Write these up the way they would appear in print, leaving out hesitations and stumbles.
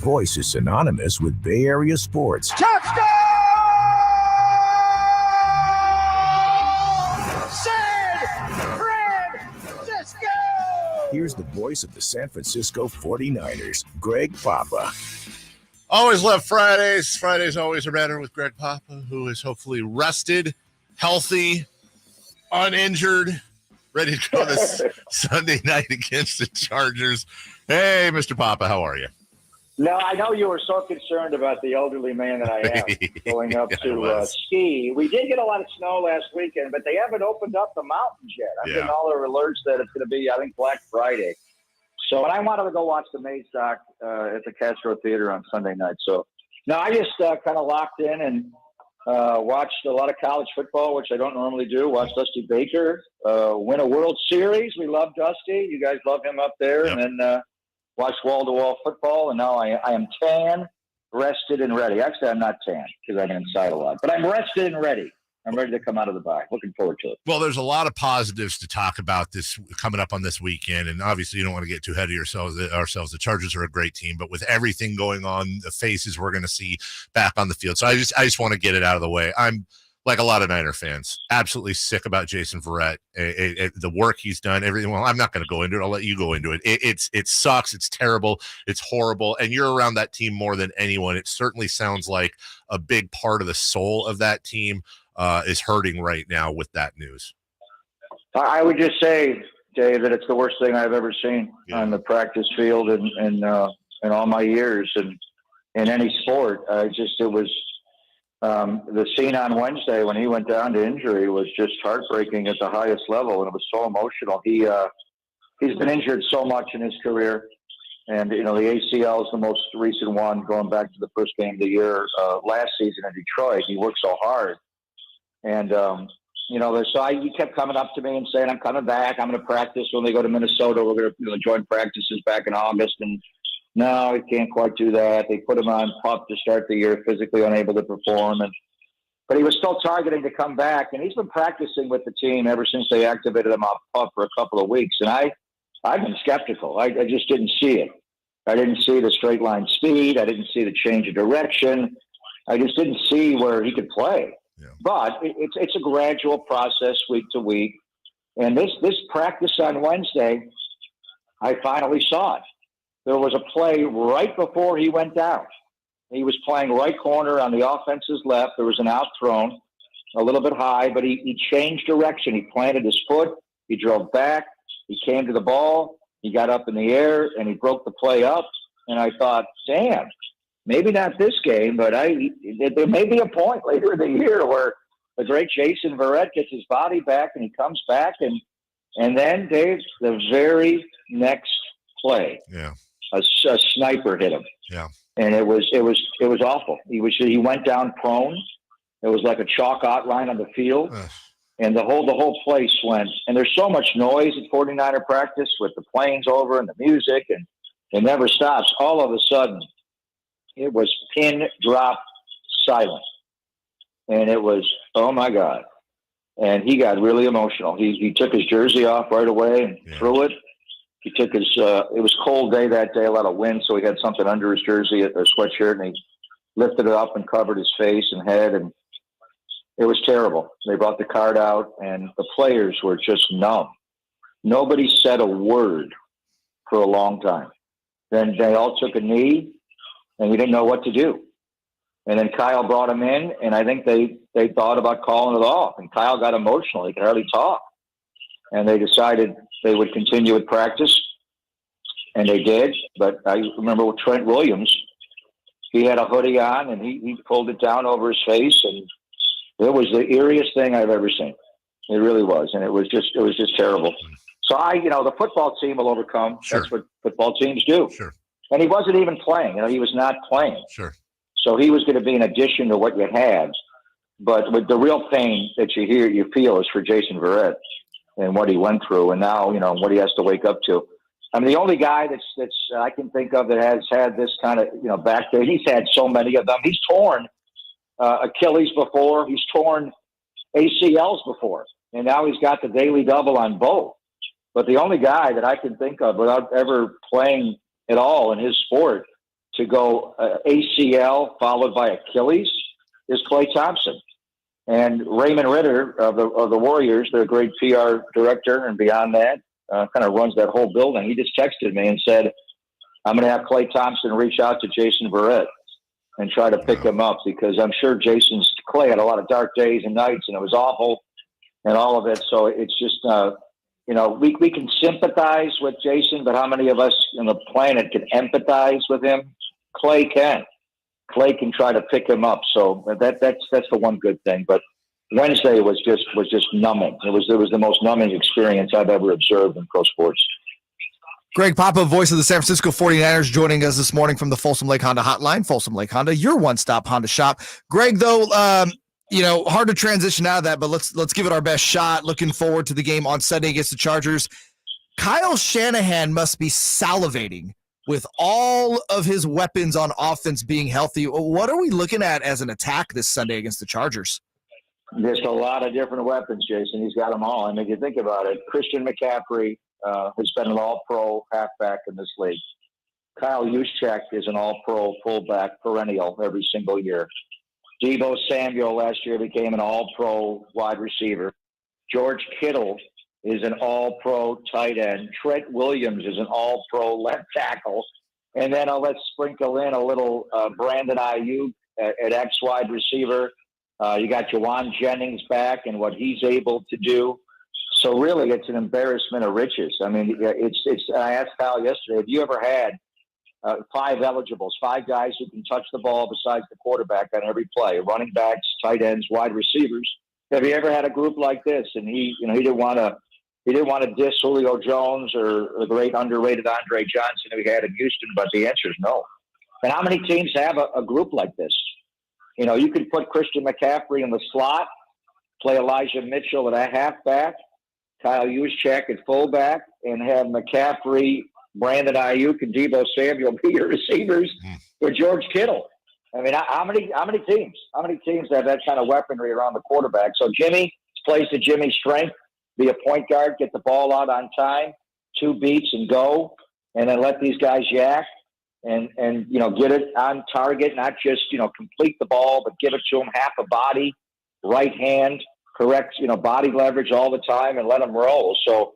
Voice is synonymous with Bay Area sports. Touchdown! San Francisco! Here's the voice of the San Francisco 49ers, Greg Papa. Always love Fridays. Fridays always are better with Greg Papa, who is hopefully rested, healthy, uninjured, ready to go this Sunday night against the Chargers. Hey, Mr. Papa, how are you? No, I know you were so concerned about the elderly man that I am going up to ski. We did get a lot of snow last weekend, but they haven't opened up the mountains yet. I'm getting all their alerts that it's going to be, I think, Black Friday. So, and I wanted to go watch the Maze Doc at the Castro Theater on Sunday night. So, no, I just kind of locked in and watched a lot of college football, which I don't normally do. Watched Dusty Baker win a World Series. We love Dusty. You guys love him up there. Yep. And then watched wall-to-wall football, and now I am tan, rested, and ready. Actually, I'm not tan because I'm inside a lot. But I'm rested and ready. I'm ready to come out of the bye. Looking forward to it. Well, there's a lot of positives to talk about this coming up on this weekend, and obviously you don't want to get too ahead of ourselves. The Chargers are a great team, but with everything going on, the faces we're going to see back on the field. So I just want to get it out of the way. I'm like a lot of Niner fans, absolutely sick about Jason Verrett, the work he's done, everything. Well, I'm not going to go into it. I'll let you go into it. It sucks. It's terrible. It's horrible. And you're around that team more than anyone. It certainly sounds like a big part of the soul of that team is hurting right now with that news. I would just say, Dave, that it's the worst thing I've ever seen on the practice field in all my years and in any sport. It was the scene on Wednesday when he went down to injury was just heartbreaking at the highest level, and it was so emotional. He's been injured so much in his career, and the ACL is the most recent one, going back to the first game of the year last season in Detroit. He worked so hard. And, he kept coming up to me and saying, I'm coming back. I'm going to practice when they go to Minnesota. We're going to join practices back in August. And no, he can't quite do that. They put him on PUP to start the year, physically unable to perform. But he was still targeting to come back. And he's been practicing with the team ever since they activated him off PUP for a couple of weeks. And I've been skeptical. I just didn't see it. I didn't see the straight line speed. I didn't see the change of direction. I just didn't see where he could play. Yeah. But it's a gradual process week to week. And this practice on Wednesday, I finally saw it. There was a play right before he went down. He was playing right corner on the offense's left. There was an out thrown, a little bit high, but he changed direction. He planted his foot. He drove back. He came to the ball. He got up in the air, and he broke the play up. And I thought, damn. Maybe not this game, but there may be a point later in the year where the great Jason Verrett gets his body back and he comes back, and then Dave, the very next play, a sniper hit him, and it was awful. He went down prone. It was like a chalk outline on the field, and the whole place went. And there's so much noise at 49er practice with the planes over and the music, and it never stops. All of a sudden, it was pin drop silent. And it was, oh my God. And he got really emotional. He took his jersey off right away and threw it. He took his, it was a cold day that day, a lot of wind. So he had something under his jersey, a sweatshirt, and he lifted it up and covered his face and head. And it was terrible. They brought the card out and the players were just numb. Nobody said a word for a long time. Then they all took a knee. And we didn't know what to do. And then Kyle brought him in, and I think they thought about calling it off. And Kyle got emotional. He could hardly talk. And they decided they would continue with practice, and they did. But I remember with Trent Williams, he had a hoodie on, and he pulled it down over his face, and it was the eeriest thing I've ever seen. It really was, and it was just terrible. So the football team will overcome. Sure. That's what football teams do. Sure. And he wasn't even playing. He was not playing. Sure. So he was going to be an addition to what you had. But with the real pain that you feel is for Jason Verrett and what he went through, and now what he has to wake up to. I mean, the only guy that's I can think of that has had this kind of back there. He's had so many of them. He's torn Achilles before. He's torn ACLs before, and now he's got the daily double on both. But the only guy that I can think of without ever playing at all in his sport to go ACL followed by Achilles is Klay Thompson. And Raymond Ritter of the Warriors, their great PR director, and beyond that, kind of runs that whole building. He just texted me and said, I'm going to have Klay Thompson reach out to Jason Verrett and try to pick him up, because I'm sure Klay had a lot of dark days and nights, and it was awful and all of it. So it's just, we can sympathize with Jason, but how many of us on the planet can empathize with him? Klay can. Klay can try to pick him up. So that's the one good thing. But Wednesday was just numbing. It was the most numbing experience I've ever observed in pro sports. Greg Papa, voice of the San Francisco 49ers, joining us this morning from the Folsom Lake Honda hotline. Folsom Lake Honda, your one-stop Honda shop. Greg, though, hard to transition out of that, but let's give it our best shot. Looking forward to the game on Sunday against the Chargers. Kyle Shanahan must be salivating with all of his weapons on offense being healthy. What are we looking at as an attack this Sunday against the Chargers? There's a lot of different weapons, Jason. He's got them all. I mean, if you think about it, Christian McCaffrey has been an all-pro halfback in this league. Kyle Juszczyk is an all-pro fullback perennial every single year. Deebo Samuel last year became an all-pro wide receiver. George Kittle is an all-pro tight end. Trent Williams is an all-pro left tackle. And then let's sprinkle in a little Brandon Ayuk at X wide receiver. You got Jawan Jennings back and what he's able to do. So really, it's an embarrassment of riches. I mean, I asked Kyle yesterday, have you ever had 5 eligibles, 5 guys who can touch the ball besides the quarterback on every play, running backs, tight ends, wide receivers? Have you ever had a group like this? And he didn't want to diss Julio Jones or the great underrated Andre Johnson who he had in Houston, but the answer is no. And how many teams have a group like this? You could put Christian McCaffrey in the slot, play Elijah Mitchell at a halfback, Kyle Juszczyk at fullback, and have McCaffrey, Brandon Ayuk, and Deebo Samuel be your receivers with George Kittle. I mean, how many teams have that kind of weaponry around the quarterback? So Jimmy plays to Jimmy's strength, be a point guard, get the ball out on time, 2 beats and go, and then let these guys yak and get it on target, not just, complete the ball, but give it to them half a body, right hand, correct, body leverage all the time and let them roll. So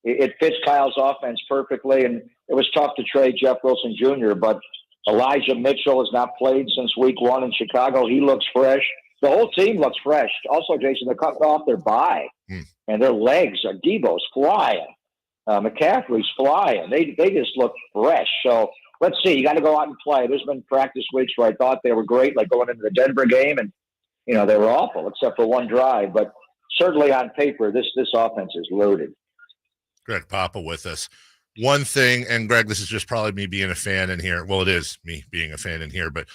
it fits Kyle's offense perfectly. And it was tough to trade Jeff Wilson Jr., but Elijah Mitchell has not played since week 1 in Chicago. He looks fresh. The whole team looks fresh. Also, Jason, they're cutting off their bye, and their legs are Deebo's flying. McCaffrey's flying. They just look fresh. So let's see. You got to go out and play. There's been practice weeks where I thought they were great, like going into the Denver game, and they were awful except for one drive. But certainly on paper, this offense is loaded. Greg Papa with us. One thing, and Greg, this is just probably me being a fan in here. Well, it is me being a fan in here, but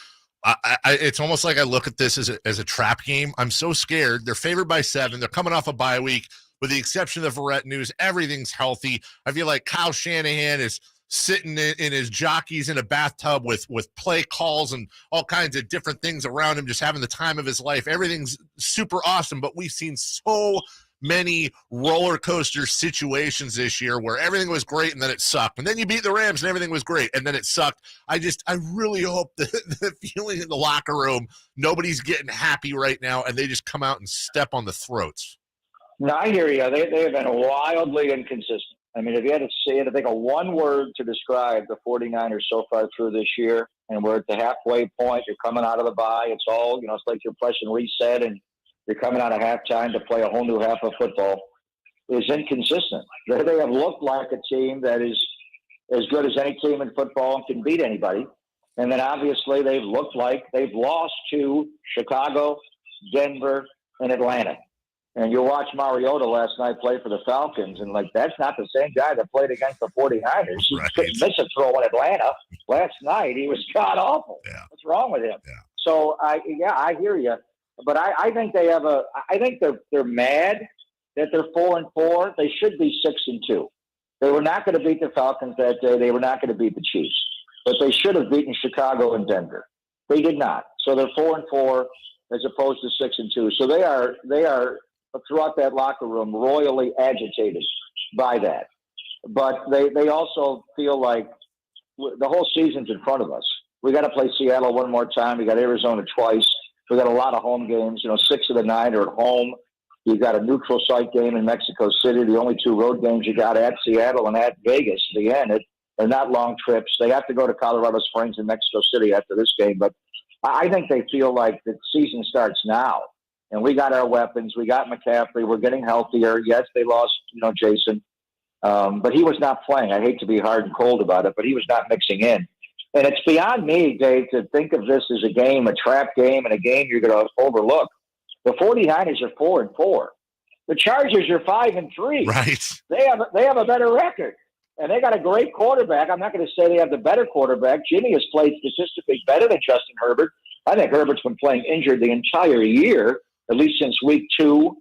it's almost like I look at this as a trap game. I'm so scared. They're favored by 7. They're coming off a bye week. With the exception of the Verrett news, everything's healthy. I feel like Kyle Shanahan is sitting in his jockeys in a bathtub with play calls and all kinds of different things around him, just having the time of his life. Everything's super awesome, but we've seen so many roller coaster situations this year where everything was great and then it sucked. And then you beat the Rams and everything was great and then it sucked. I really hope the feeling in the locker room, nobody's getting happy right now and they just come out and step on the throats. No, I hear you. They have been wildly inconsistent. I mean, if you had to think of one word to describe the 49ers so far through this year, and we're at the halfway point, you're coming out of the bye, it's all, it's like you're pressing reset and you're coming out of halftime to play a whole new half of football, is inconsistent. They have looked like a team that is as good as any team in football and can beat anybody. And then obviously they've looked like they've lost to Chicago, Denver, and Atlanta. And you watch Mariota last night play for the Falcons, and that's not the same guy that played against the 49ers. Right. He couldn't miss a throw in Atlanta. Last night he was god awful. Yeah. What's wrong with him? Yeah. So I hear you. But I think I think they're mad that they're 4-4. They should be 6-2. They were not going to beat the Falcons that day. They were not going to beat the Chiefs, but they should have beaten Chicago and Denver. They did not. So they're 4-4 as opposed to 6-2. So they are throughout that locker room royally agitated by that. But they also feel like the whole season's in front of us. We got to play Seattle one more time. We got Arizona twice. We got a lot of home games. 6 of the 9 are at home. You got a neutral site game in Mexico City. The only 2 road games you got at Seattle and at Vegas. At the end, they're not long trips. They have to go to Colorado Springs and Mexico City after this game. But I think they feel like the season starts now. And we got our weapons. We got McCaffrey. We're getting healthier. Yes, they lost, Jason. But he was not playing. I hate to be hard and cold about it, but he was not mixing in. And it's beyond me, Dave, to think of this as a game, a trap game, and a game you're going to overlook. The 49ers are 4-4. The Chargers are 5-3. Right. They have a better record. And they got a great quarterback. I'm not going to say they have the better quarterback. Jimmy has played statistically better than Justin Herbert. I think Herbert's been playing injured the entire year, at least since week 2,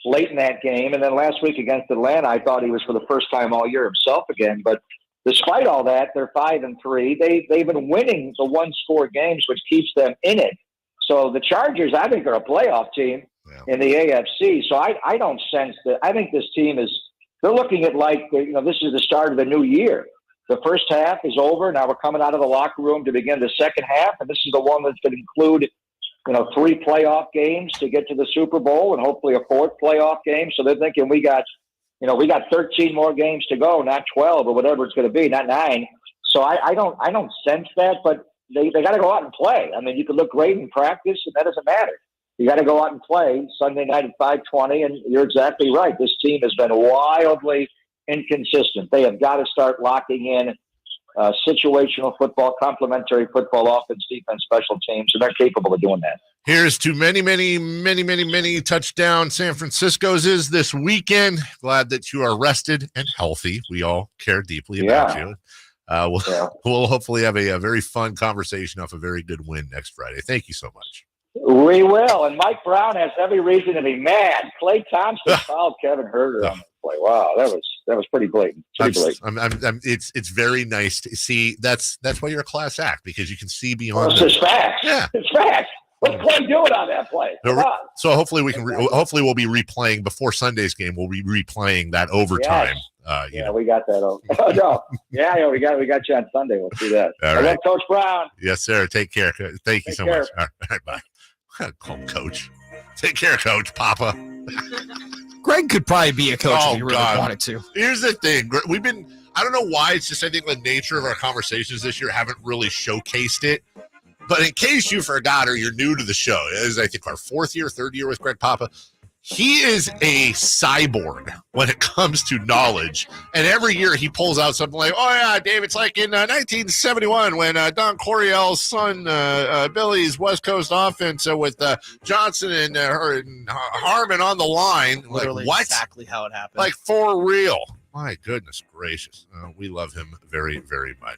late in that game. And then last week against Atlanta, I thought he was for the first time all year himself again. But despite all that, they're 5-3. They've been winning the one-score games, which keeps them in it. So the Chargers, I think, are a playoff team in the AFC. So I don't sense that. I think this team is – they're looking at this is the start of the new year. The first half is over. Now we're coming out of the locker room to begin the second half, and this is the one that's going to include – 3 playoff games to get to the Super Bowl and hopefully a 4th playoff game. So they're thinking we got 13 more games to go, not 12 or whatever it's going to be, not 9. So I don't sense that, but they got to go out and play. I mean, you could look great in practice, and that doesn't matter. You got to go out and play Sunday night at 5:20, and you're exactly right. This team has been wildly inconsistent. They have got to start locking in situational football, complementary football, offense, defense, special teams, and they're capable of doing that. Here's to many touchdown San Francisco's is this weekend. Glad that you are rested and healthy. We all care deeply about you. We'll hopefully have a very fun conversation off a very good win next Friday. Thank you so much. We will. And Mike Brown has every reason to be mad. Clay Thompson fouled Kevin Herter on the play. Wow, that was pretty blatant. It's very nice to see. That's why you're a class act, because you can see beyond. It's just facts. Yeah, it's facts. What's Clay doing on that play? So hopefully we can. Hopefully we'll be replaying before Sunday's game. We'll be replaying that overtime. Yes. We got that. Oh no, we got you on Sunday. We'll see that. All right, Coach Brown. Yes, sir. Take care. Thank you so much. All right, bye. Call him Coach. Take care, Coach. Papa. Greg could probably be a coach if he really wanted to. Here's the thing. I don't know why. It's just, I think the nature of our conversations this year haven't really showcased it. But in case you forgot or you're new to the show, it is, I think, our 3rd year with Greg Papa. He is a cyborg when it comes to knowledge. And every year he pulls out something like, oh, yeah, Dave, it's like in 1971 when Don Coryell's son, Billy's West Coast offense with Johnson and Harmon on the line. Literally like, what? Exactly how it happened. Like, for real. My goodness gracious. We love him very, very much.